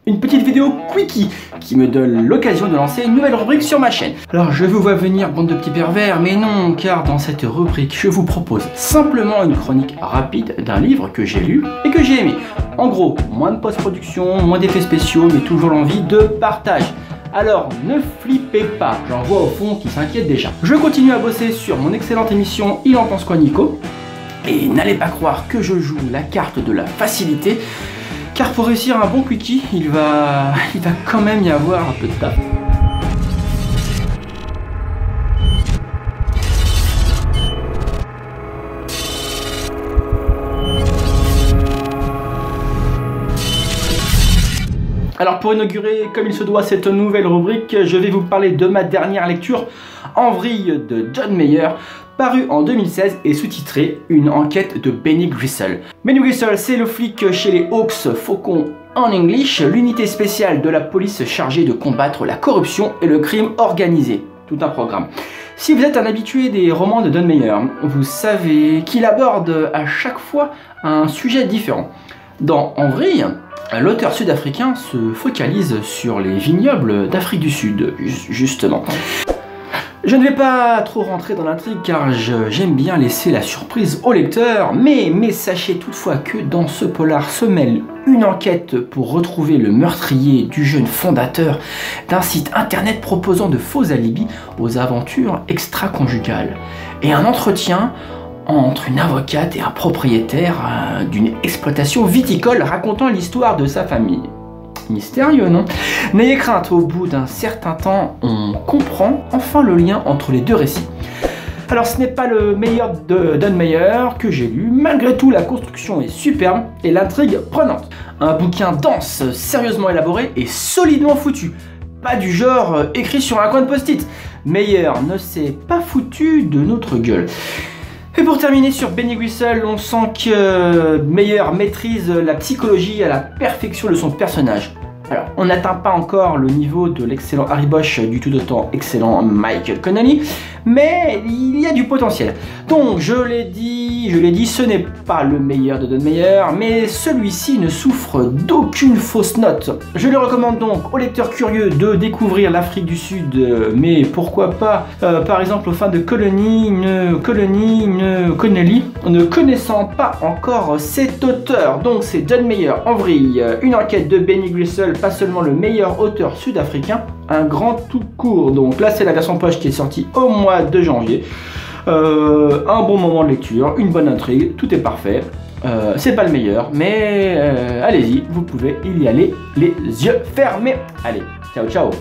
une petite vidéo quickie qui me donne l'occasion de lancer une nouvelle rubrique sur ma chaîne. Alors je vous vois venir, bande de petits pervers, mais non, car dans cette rubrique, je vous propose simplement une chronique rapide d'un livre que j'ai lu et que j'ai aimé. En gros, moins de post-production, moins d'effets spéciaux, mais toujours l'envie de partage. Alors ne flippez pas, j'en vois au fond qui s'inquiète déjà. Je continue à bosser sur mon excellente émission Il en pense quoi Nico. Et n'allez pas croire que je joue la carte de la facilité, car pour réussir un bon quickie, il va quand même y avoir un peu de taf. Alors pour inaugurer comme il se doit cette nouvelle rubrique, je vais vous parler de ma dernière lecture en vrille de John Mayer, paru en 2016 et sous-titré Une enquête de Benny Grissel. Benny Grissel, c'est le flic chez les Hawks Faucons en English, l'unité spéciale de la police chargée de combattre la corruption et le crime organisé. Tout un programme. Si vous êtes un habitué des romans de John Mayer, vous savez qu'il aborde à chaque fois un sujet différent. Dans En vrille, l'auteur sud-africain se focalise sur les vignobles d'Afrique du Sud, justement. Je ne vais pas trop rentrer dans l'intrigue car j'aime bien laisser la surprise au lecteur, mais sachez toutefois que dans ce polar se mêle une enquête pour retrouver le meurtrier du jeune fondateur d'un site internet proposant de faux alibis aux aventures extra-conjugales, et un entretien entre une avocate et un propriétaire d'une exploitation viticole racontant l'histoire de sa famille. Mystérieux, non? N'ayez crainte, au bout d'un certain temps, on comprend enfin le lien entre les deux récits. Alors ce n'est pas le meilleur de John Mayer que j'ai lu, malgré tout la construction est superbe et l'intrigue prenante. Un bouquin dense, sérieusement élaboré et solidement foutu. Pas du genre écrit sur un coin de post-it. Mayer ne s'est pas foutu de notre gueule. Et pour terminer sur Benny Grissel, on sent que Mayer maîtrise la psychologie à la perfection de son personnage. Alors, on n'atteint pas encore le niveau de l'excellent Harry Bosch, du tout autant excellent Michael Connelly, mais il y a du potentiel. Donc, je l'ai dit, ce n'est pas le meilleur de John Mayer, mais celui-ci ne souffre d'aucune fausse note. Je le recommande donc aux lecteurs curieux de découvrir l'Afrique du Sud, mais pourquoi pas, par exemple, aux fans de Connelly, ne connaissant pas encore cet auteur. Donc, c'est John Mayer en vrille, une enquête de Benny Grissel, pas seulement le meilleur auteur sud-africain, un grand tout court. Donc là c'est la version poche qui est sortie au mois de janvier. Un bon moment de lecture, une bonne intrigue, tout est parfait. C'est pas le meilleur, mais allez-y, vous pouvez y aller les yeux fermés. Allez, ciao ciao.